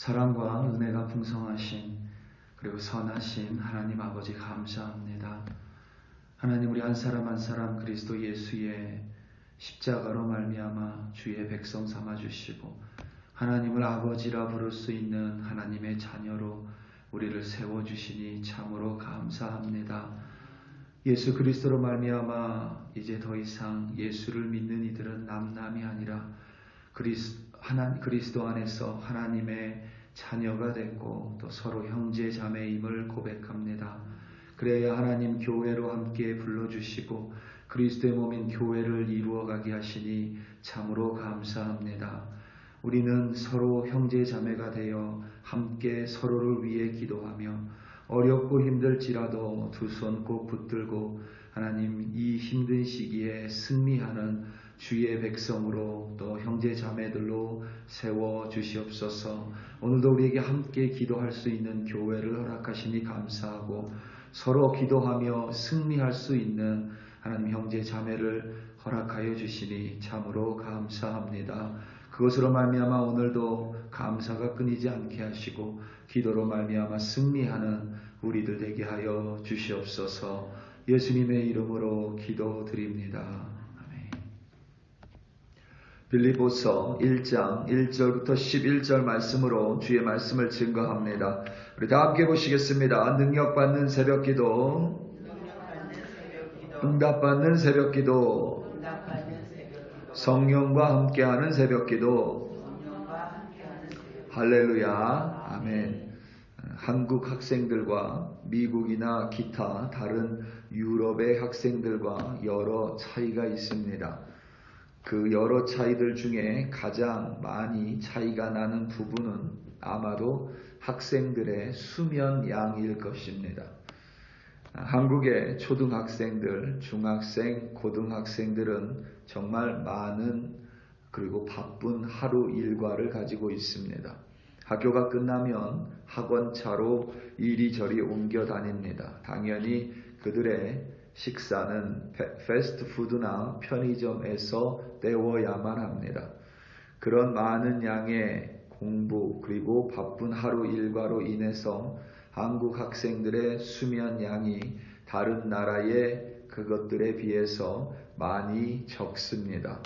사랑과 은혜가 풍성하신 그리고 선하신 하나님 아버지 감사합니다. 하나님, 우리 한 사람 한 사람 그리스도 예수의 십자가로 말미암아 주의 백성 삼아 주시고 하나님을 아버지라 부를 수 있는 하나님의 자녀로 우리를 세워주시니 참으로 감사합니다. 예수 그리스도로 말미암아 이제 더 이상 예수를 믿는 이들은 남남이 아니라 그리스도 안에서 하나님의 자녀가 됐고 또 서로 형제 자매임을 고백합니다. 그래야 하나님 교회로 함께 불러주시고 그리스도의 몸인 교회를 이루어가게 하시니 참으로 감사합니다. 우리는 서로 형제 자매가 되어 함께 서로를 위해 기도하며 어렵고 힘들지라도 두 손 꼭 붙들고 하나님 이 힘든 시기에 승리하는 주의 백성으로 또 형제 자매들로 세워 주시옵소서. 오늘도 우리에게 함께 기도할 수 있는 교회를 허락하시니 감사하고 서로 기도하며 승리할 수 있는 하나님 형제 자매를 허락하여 주시니 참으로 감사합니다. 그것으로 말미암아 오늘도 감사가 끊이지 않게 하시고 기도로 말미암아 승리하는 우리들 되게 하여 주시옵소서. 예수님의 이름으로 기도드립니다. 아멘. 빌립보서 1장 1절부터 11절 말씀으로 주의 말씀을 증거합니다. 우리 다 함께 보시겠습니다. 능력받는 새벽기도, 응답받는 새벽기도, 성령과 함께하는 새벽기도. 할렐루야. 아멘. 한국 학생들과 미국이나 기타 다른 유럽의 학생들과 여러 차이가 있습니다. 그 여러 차이들 중에 가장 많이 차이가 나는 부분은 아마도 학생들의 수면 양일 것입니다. 한국의 초등학생들, 중학생, 고등학생들은 정말 많은 그리고 바쁜 하루 일과를 가지고 있습니다. 학교가 끝나면 학원차로 이리저리 옮겨 다닙니다. 당연히 그들의 식사는 패스트푸드나 편의점에서 때워야만 합니다. 그런 많은 양의 공부 그리고 바쁜 하루 일과로 인해서 한국 학생들의 수면 양이 다른 나라의 그것들에 비해서 많이 적습니다.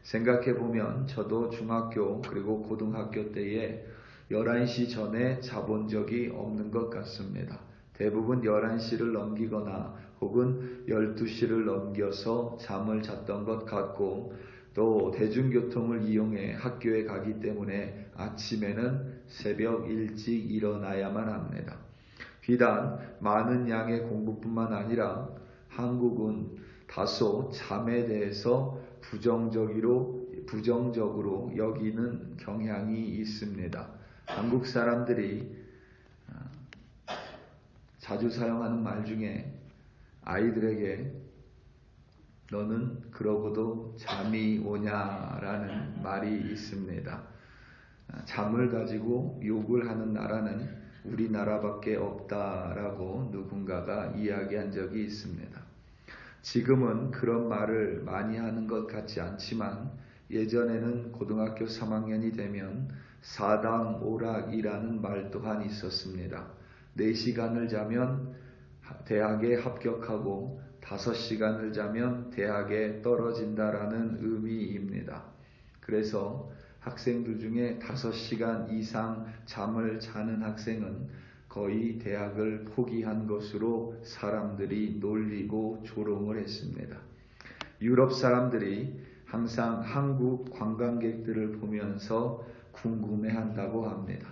생각해 보면 저도 중학교 그리고 고등학교 때에 11시 전에 자본 적이 없는 것 같습니다. 대부분 11시를 넘기거나 혹은 12시를 넘겨서 잠을 잤던 것 같고 또 대중교통을 이용해 학교에 가기 때문에 아침에는 새벽 일찍 일어나야만 합니다. 비단 많은 양의 공부뿐만 아니라 한국은 다소 잠에 대해서 부정적으로 여기는 경향이 있습니다. 한국 사람들이 자주 사용하는 말 중에 아이들에게 너는 그러고도 잠이 오냐라는 말이 있습니다. 잠을 가지고 욕을 하는 나라는 우리나라밖에 없다라고 누군가가 이야기한 적이 있습니다. 지금은 그런 말을 많이 하는 것 같지 않지만 예전에는 고등학교 3학년이 되면 사당 오락이라는 말 또한 있었습니다. 4시간을 자면 대학에 합격하고 5시간을 자면 대학에 떨어진다라는 의미입니다. 그래서 학생들 중에 5시간 이상 잠을 자는 학생은 거의 대학을 포기한 것으로 사람들이 놀리고 조롱을 했습니다. 유럽 사람들이 항상 한국 관광객들을 보면서 궁금해한다고 합니다.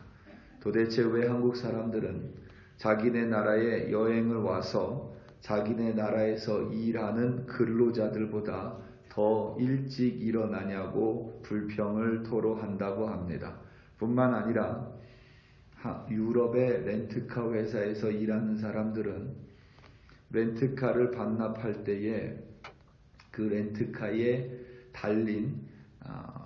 도대체 왜 한국 사람들은 자기네 나라에 여행을 와서 자기네 나라에서 일하는 근로자들보다 더 일찍 일어나냐고 불평을 토로한다고 합니다. 뿐만 아니라 유럽의 렌트카 회사에서 일하는 사람들은 렌트카를 반납할 때에 그 렌트카에 달린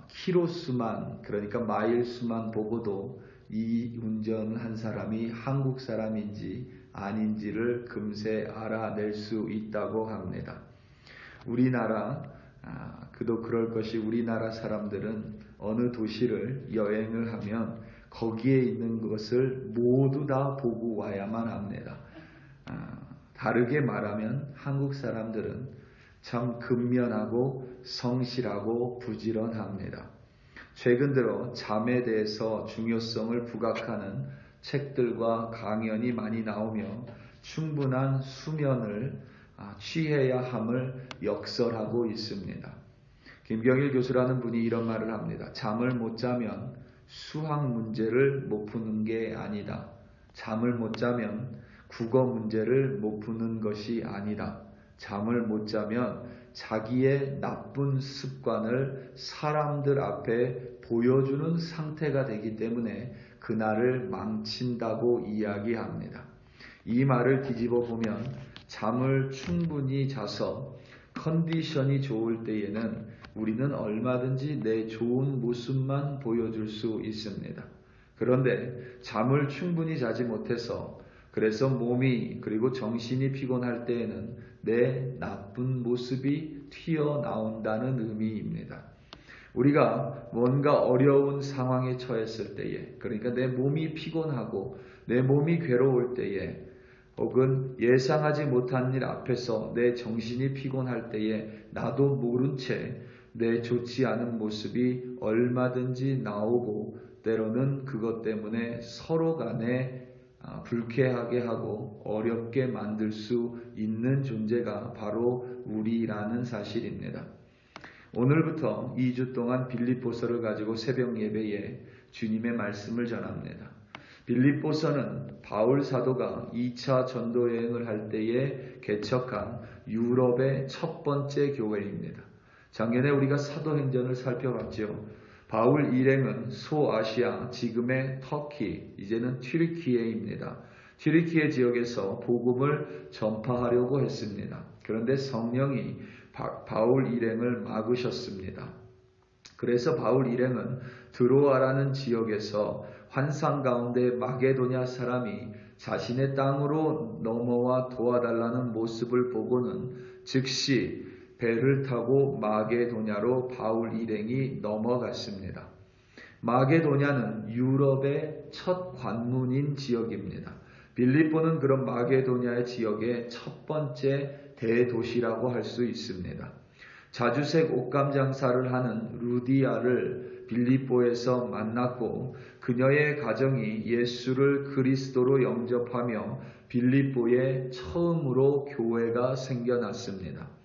키로수만, 그러니까 마일 수만 보고도 이 운전한 사람이 한국 사람인지 아닌지를 금세 알아낼 수 있다고 합니다. 우리나라 그도 그럴 것이 우리나라 사람들은 어느 도시를 여행을 하면 거기에 있는 것을 모두 다 보고 와야만 합니다. 다르게 말하면 한국 사람들은 참 근면하고 성실하고 부지런합니다. 최근 들어 잠에 대해서 중요성을 부각하는 책들과 강연이 많이 나오며 충분한 수면을 취해야 함을 역설하고 있습니다. 김경일 교수라는 분이 이런 말을 합니다. 잠을 못 자면 수학 문제를 못 푸는 게 아니다. 잠을 못 자면 국어 문제를 못 푸는 것이 아니다. 잠을 못 자면 자기의 나쁜 습관을 사람들 앞에 보여주는 상태가 되기 때문에 그날을 망친다고 이야기합니다. 이 말을 뒤집어 보면 잠을 충분히 자서 컨디션이 좋을 때에는 우리는 얼마든지 내 좋은 모습만 보여줄 수 있습니다. 그런데 잠을 충분히 자지 못해서 그래서 몸이 그리고 정신이 피곤할 때에는 내 나쁜 모습이 튀어나온다는 의미입니다. 우리가 뭔가 어려운 상황에 처했을 때에, 그러니까 내 몸이 피곤하고 내 몸이 괴로울 때에, 혹은 예상하지 못한 일 앞에서 내 정신이 피곤할 때에 나도 모른 채 내 좋지 않은 모습이 얼마든지 나오고 때로는 그것 때문에 서로 간에 불쾌하게 하고 어렵게 만들 수 있는 존재가 바로 우리라는 사실입니다. 오늘부터 2주 동안 빌립보서를 가지고 새벽 예배에 주님의 말씀을 전합니다. 빌립보서는 바울 사도가 2차 전도 여행을 할 때에 개척한 유럽의 첫 번째 교회입니다. 작년에 우리가 사도행전을 살펴봤죠. 바울 일행은 소아시아, 지금의 터키, 이제는 튀르키예입니다. 튀르키예 지역에서 복음을 전파하려고 했습니다. 그런데 성령이 바울 일행을 막으셨습니다. 그래서 바울 일행은 드로아라는 지역에서 환상 가운데 마게도냐 사람이 자신의 땅으로 넘어와 도와달라는 모습을 보고는 즉시 배를 타고 마게도냐로 바울 일행이 넘어갔습니다. 마게도냐는 유럽의 첫 관문인 지역입니다. 빌립보는 그런 마게도냐의 지역의 첫 번째 대도시라고 할 수 있습니다. 자주색 옷감 장사를 하는 루디아를 빌립보에서 만났고 그녀의 가정이 예수를 그리스도로 영접하며 빌립보에 처음으로 교회가 생겨났습니다.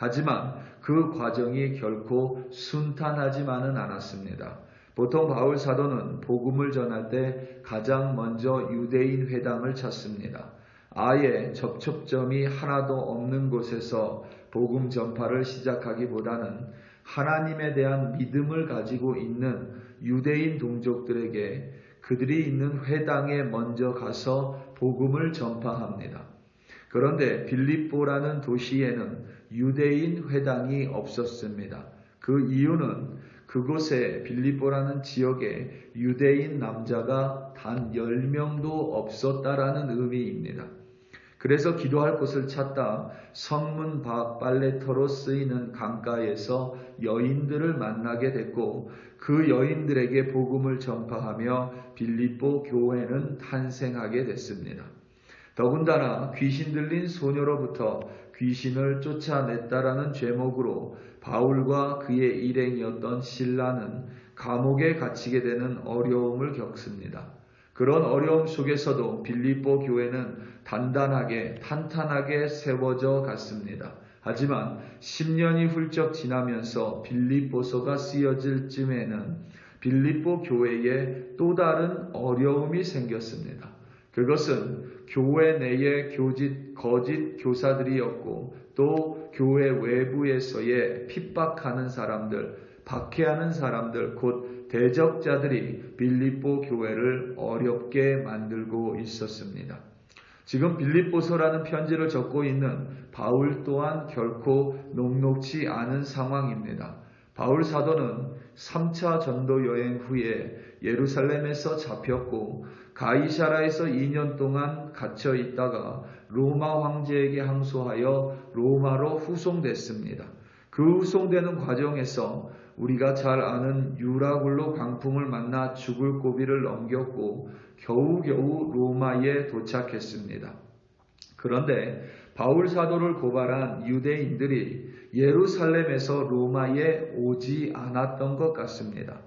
하지만 그 과정이 결코 순탄하지만은 않았습니다. 보통 바울 사도는 복음을 전할 때 가장 먼저 유대인 회당을 찾습니다. 아예 접촉점이 하나도 없는 곳에서 복음 전파를 시작하기보다는 하나님에 대한 믿음을 가지고 있는 유대인 동족들에게 그들이 있는 회당에 먼저 가서 복음을 전파합니다. 그런데 빌립보라는 도시에는 유대인 회당이 없었습니다. 그 이유는 그곳에 빌립보라는 지역에 유대인 남자가 단 10명도 없었다라는 의미입니다. 그래서 기도할 곳을 찾다 성문 밖 빨래터로 쓰이는 강가에서 여인들을 만나게 됐고 그 여인들에게 복음을 전파하며 빌립보 교회는 탄생하게 됐습니다. 더군다나 귀신 들린 소녀로부터 귀신을 쫓아냈다라는 죄목으로 바울과 그의 일행이었던 실라는 감옥에 갇히게 되는 어려움을 겪습니다. 그런 어려움 속에서도 빌립보 교회는 단단하게 탄탄하게 세워져 갔습니다. 하지만 10년이 훌쩍 지나면서 빌립보서가 쓰여질 즈음에는 빌립보 교회에 또 다른 어려움이 생겼습니다. 그것은 교회 내의 거짓 교사들이었고 또 교회 외부에서의 핍박하는 사람들, 박해하는 사람들, 곧 대적자들이 빌립보 교회를 어렵게 만들고 있었습니다. 지금 빌립보서라는 편지를 적고 있는 바울 또한 결코 녹록지 않은 상황입니다. 바울 사도는 3차 전도 여행 후에 예루살렘에서 잡혔고 가이사라에서 2년 동안 갇혀 있다가 로마 황제에게 항소하여 로마로 후송됐습니다. 그 후송되는 과정에서 우리가 잘 아는 유라굴로 광풍을 만나 죽을 고비를 넘겼고 겨우겨우 로마에 도착했습니다. 그런데 바울 사도를 고발한 유대인들이 예루살렘에서 로마에 오지 않았던 것 같습니다.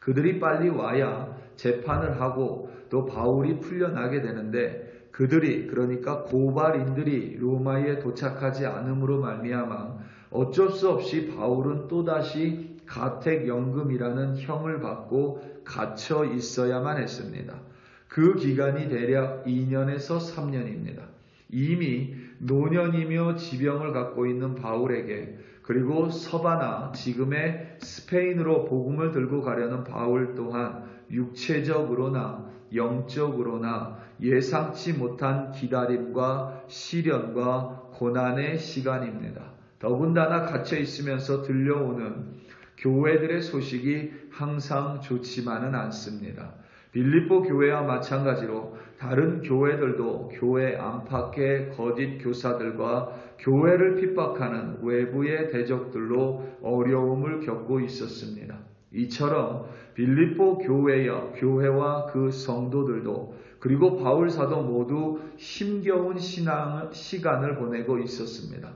그들이 빨리 와야 재판을 하고 또 바울이 풀려나게 되는데 그들이 그러니까 고발인들이 로마에 도착하지 않음으로 말미암아 어쩔 수 없이 바울은 또다시 가택연금이라는 형을 받고 갇혀 있어야만 했습니다. 그 기간이 대략 2년에서 3년입니다. 이미 노년이며 지병을 갖고 있는 바울에게 그리고 서바나 지금의 스페인으로 복음을 들고 가려는 바울 또한 육체적으로나 영적으로나 예상치 못한 기다림과 시련과 고난의 시간입니다. 더군다나 갇혀 있으면서 들려오는 교회들의 소식이 항상 좋지만은 않습니다. 빌립보 교회와 마찬가지로 다른 교회들도 교회 안팎의 거짓 교사들과 교회를 핍박하는 외부의 대적들로 어려움을 겪고 있었습니다. 이처럼 빌립보 교회와 그 성도들도 그리고 바울 사도 모두 힘겨운 시간을 보내고 있었습니다.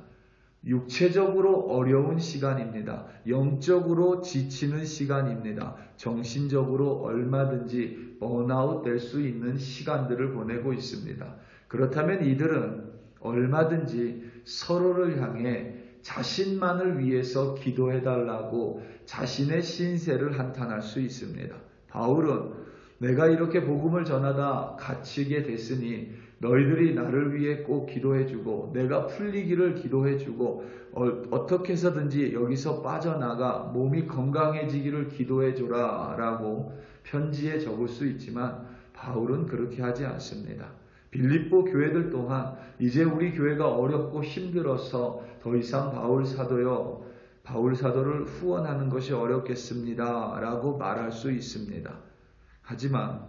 육체적으로 어려운 시간입니다. 영적으로 지치는 시간입니다. 정신적으로 얼마든지 번아웃 될 수 있는 시간들을 보내고 있습니다. 그렇다면 이들은 얼마든지 서로를 향해 자신만을 위해서 기도해달라고 자신의 신세를 한탄할 수 있습니다. 바울은 내가 이렇게 복음을 전하다 갇히게 됐으니 너희들이 나를 위해 꼭 기도해주고 내가 풀리기를 기도해주고 어떻게 해서든지 여기서 빠져나가 몸이 건강해지기를 기도해줘라 라고 편지에 적을 수 있지만 바울은 그렇게 하지 않습니다. 빌립보 교회들 또한 이제 우리 교회가 어렵고 힘들어서 더 이상 바울 사도를 후원하는 것이 어렵겠습니다 라고 말할 수 있습니다. 하지만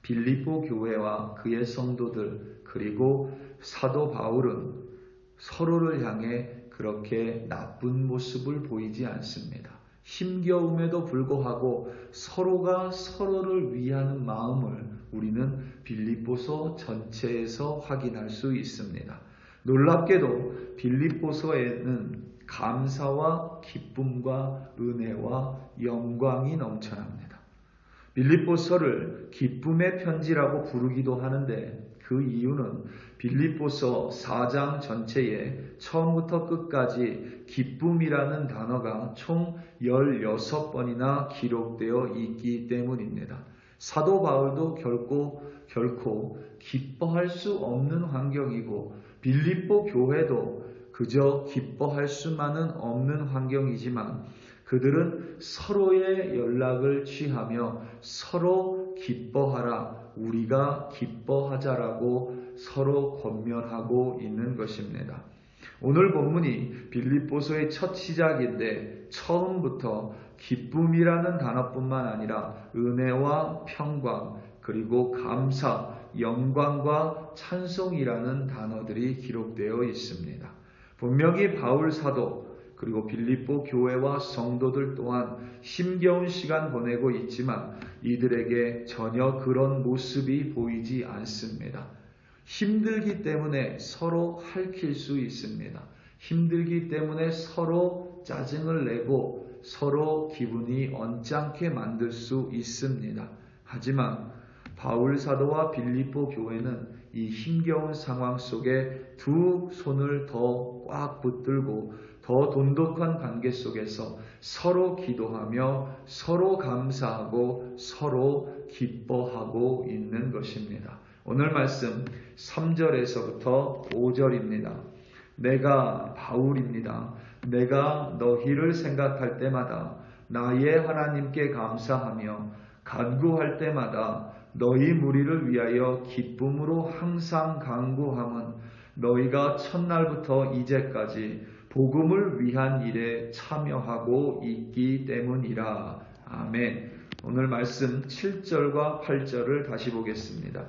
빌립보 교회와 그의 성도들 그리고 사도 바울은 서로를 향해 그렇게 나쁜 모습을 보이지 않습니다. 힘겨움에도 불구하고 서로가 서로를 위하는 마음을 우리는 빌립보서 전체에서 확인할 수 있습니다. 놀랍게도 빌립보서에는 감사와 기쁨과 은혜와 영광이 넘쳐납니다. 빌립보서를 기쁨의 편지라고 부르기도 하는데 그 이유는 빌립보서 4장 전체에 처음부터 끝까지 기쁨이라는 단어가 총 16번이나 기록되어 있기 때문입니다. 사도 바울도 결코 기뻐할 수 없는 환경이고 빌립보 교회도 그저 기뻐할 수만은 없는 환경이지만 그들은 서로의 연락을 취하며 서로 기뻐하라, 우리가 기뻐하자라고 서로 권면하고 있는 것입니다. 오늘 본문이 빌립보서의 첫 시작인데 처음부터 기쁨이라는 단어뿐만 아니라 은혜와 평강, 그리고 감사, 영광과 찬송이라는 단어들이 기록되어 있습니다. 분명히 바울 사도 그리고 빌립보 교회와 성도들 또한 힘겨운 시간 보내고 있지만 이들에게 전혀 그런 모습이 보이지 않습니다. 힘들기 때문에 서로 핥힐 수 있습니다. 힘들기 때문에 서로 짜증을 내고 서로 기분이 언짢게 만들 수 있습니다. 하지만 바울 사도와 빌립보 교회는 이 힘겨운 상황 속에 두 손을 더 꽉 붙들고 더 돈독한 관계 속에서 서로 기도하며 서로 감사하고 서로 기뻐하고 있는 것입니다. 오늘 말씀 3절에서부터 5절입니다. 내가 바울입니다. 내가 너희를 생각할 때마다 나의 하나님께 감사하며 간구할 때마다 너희 무리를 위하여 기쁨으로 항상 간구함은 너희가 첫날부터 이제까지 복음을 위한 일에 참여하고 있기 때문이라. 아멘. 오늘 말씀 7절과 8절을 다시 보겠습니다.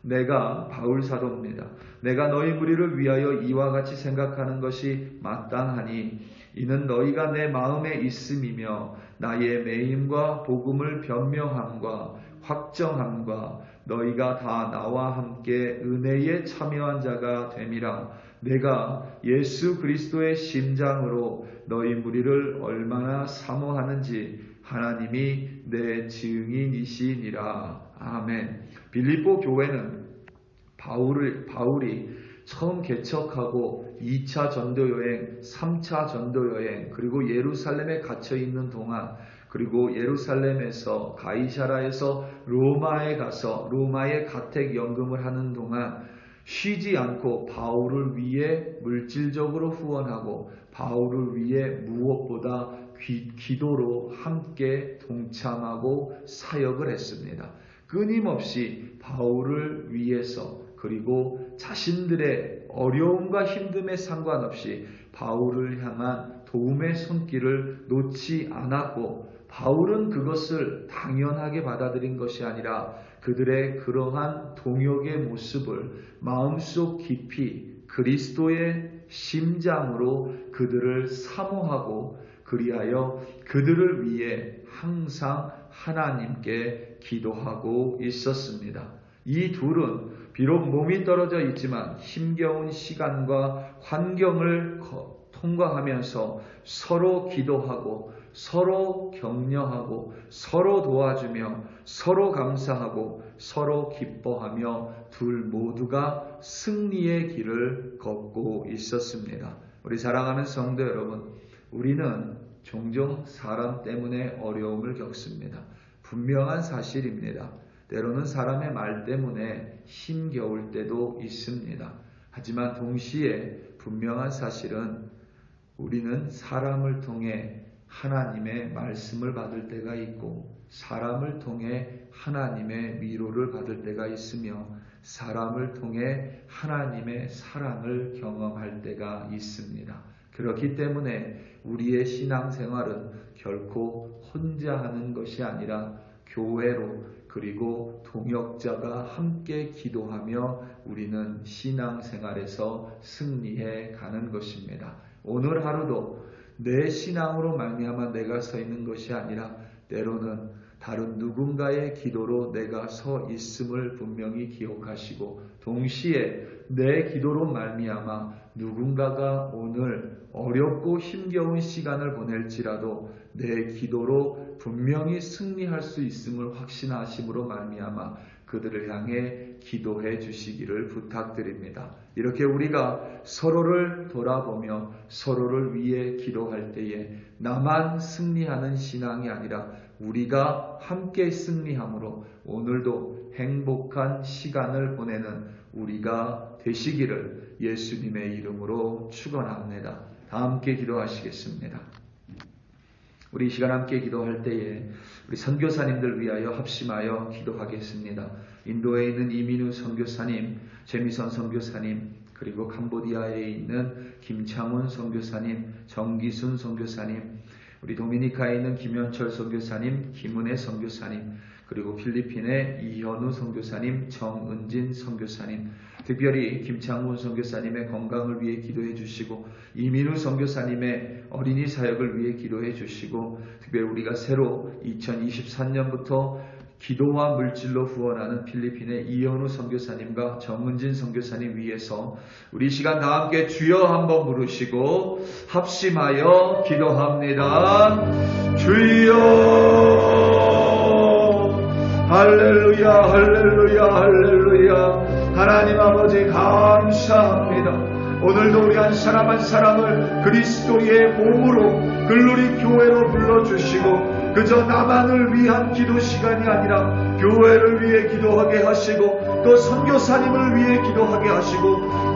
내가 바울 사도입니다. 내가 너희 무리를 위하여 이와 같이 생각하는 것이 마땅하니 이는 너희가 내 마음에 있음이며 나의 매임과 복음을 변명함과 확정함과 너희가 다 나와 함께 은혜에 참여한 자가 됨이라. 내가 예수 그리스도의 심장으로 너희 무리를 얼마나 사모하는지 하나님이 내 증인이시니라. 아멘. 빌립보 교회는 바울이 처음 개척하고 2차 전도여행, 3차 전도여행, 그리고 예루살렘에 갇혀 있는 동안, 그리고 예루살렘에서 가이사라에서 로마에 가서 로마의 가택연금을 하는 동안 쉬지 않고 바울을 위해 물질적으로 후원하고 바울을 위해 무엇보다 기도로 함께 동참하고 사역을 했습니다. 끊임없이 바울을 위해서, 그리고 자신들의 어려움과 힘듦에 상관없이 바울을 향한 도움의 손길을 놓지 않았고, 바울은 그것을 당연하게 받아들인 것이 아니라 그들의 그러한 동역의 모습을 마음속 깊이 그리스도의 심장으로 그들을 사모하고, 그리하여 그들을 위해 항상 하나님께 기도하고 있었습니다. 이 둘은 비록 몸이 떨어져 있지만 힘겨운 시간과 환경을 통과하면서 서로 기도하고 서로 격려하고 서로 도와주며 서로 감사하고 서로 기뻐하며 둘 모두가 승리의 길을 걷고 있었습니다. 우리 사랑하는 성도 여러분, 우리는 종종 사람 때문에 어려움을 겪습니다. 분명한 사실입니다. 때로는 사람의 말 때문에 힘겨울 때도 있습니다. 하지만 동시에 분명한 사실은 우리는 사람을 통해 하나님의 말씀을 받을 때가 있고, 사람을 통해 하나님의 위로를 받을 때가 있으며, 사람을 통해 하나님의 사랑을 경험할 때가 있습니다. 그렇기 때문에 우리의 신앙생활은 결코 혼자 하는 것이 아니라 교회로, 그리고 동역자가 함께 기도하며 우리는 신앙생활에서 승리해 가는 것입니다. 오늘 하루도 내 신앙으로 말미암아 내가 서 있는 것이 아니라 때로는 다른 누군가의 기도로 내가 서 있음을 분명히 기억하시고, 동시에 내 기도로 말미암아 누군가가 오늘 어렵고 힘겨운 시간을 보낼지라도 내 기도로 분명히 승리할 수 있음을 확신하심으로 말미암아 그들을 향해 기도해 주시기를 부탁드립니다. 이렇게 우리가 서로를 돌아보며 서로를 위해 기도할 때에 나만 승리하는 신앙이 아니라 우리가 함께 승리함으로 오늘도 행복한 시간을 보내는 우리가 되시기를 예수님의 이름으로 축원합니다. 다 함께 기도하시겠습니다. 우리 이 시간 함께 기도할 때에 우리 선교사님들 위하여 합심하여 기도하겠습니다. 인도에 있는 이민우 선교사님, 재미선 선교사님, 그리고 캄보디아에 있는 김창훈 선교사님, 정기순 선교사님, 우리 도미니카에 있는 김현철 선교사님, 김은혜 선교사님, 그리고 필리핀의 이현우 선교사님, 정은진 선교사님, 특별히 김창훈 선교사님의 건강을 위해 기도해 주시고, 이민우 선교사님의 어린이 사역을 위해 기도해 주시고, 특별히 우리가 새로 2023년부터 기도와 물질로 후원하는 필리핀의 이현우 선교사님과 정은진 선교사님 위해서 우리 시간 다 함께 주여 한번 부르시고 합심하여 기도합니다. 주여, 할렐루야, 할렐루야, 할렐루야. 하나님 아버지 감사합니다. 오늘도 우리 한 사람 한 사람을 그리스도의 몸으로 글로리 교회로 불러주시고, 그저 나만을 위한 기도 시간이 아니라 교회를 위해 기도하게 하시고, 또 선교사님을 위해 기도하게 하시고,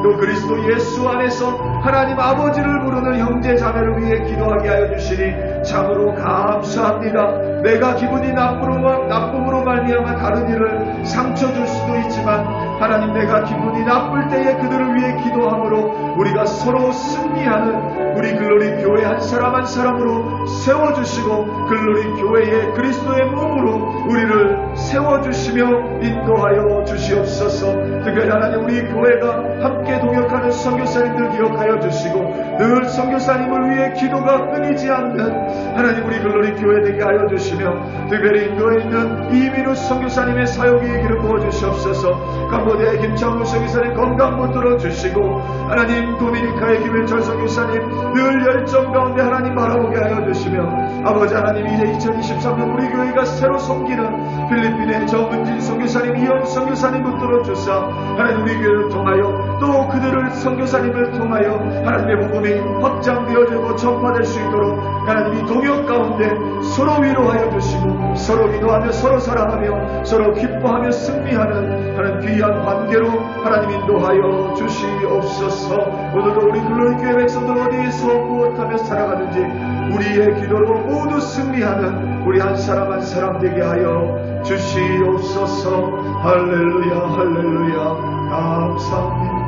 또 그리스도 예수 안에서 하나님 아버지를 부르는 형제 자매를 위해 기도하게 하여 주시니 참으로 감사합니다. 내가 기분이 나쁨으로 말미암아 다른 이를 상처 줄 수도 있지만, 하나님 내가 기분이 나쁠 때에 그들을 위해 기도함으로 우리가 서로 승리하는 우리 글로리 교회 한 사람 한 사람으로 세워주시고, 글로리 교회의 그리스도의 몸으로 우리를 세워주시며 인도하여 주시옵소서. 특별히 하나님 우리 교회가 함께 동역하는 선교사님들 기억하여 주시고, 늘 선교사님을 위해 기도가 끊이지 않는 하나님 우리 글로리 교회 되게 하여 주시며 특별히 인도에 있는 이민우 선교사님의 사역이 있기를 부어주시옵소서. 캄보디아의 김창우 선교사님 건강 붙들어 주시고 하나님 도미니카의 김현철 선교사님 늘 열정 가운데 하나님 바라보게 하여 주시며 아버지 하나님 이제 2023년 우리 교회가 새로 섬기는 필리핀의 정은진 선교사님 이영 선교사님 붙들어 주사 하나님 우리 교회를 통하여 또 그들을 선교사님을 통하여 하나님의 복음이 확장되어지고 전파될 수 있도록 하나님 이 동역 가운데 서로 위로하여 주시고 서로 위로하며 서로 사랑하며 서로 기뻐하며 승리하는 하나님 귀한 관계로 하나님 인도하여 주시옵소서. 오늘도 우리 글로리 교회 백성들 어디에서 무엇하며 살아가는지 우리의 기도로 모두 승리하는 우리 한 사람 한 사람 되게 하여 주시옵소서. 할렐루야 할렐루야 감사합니다.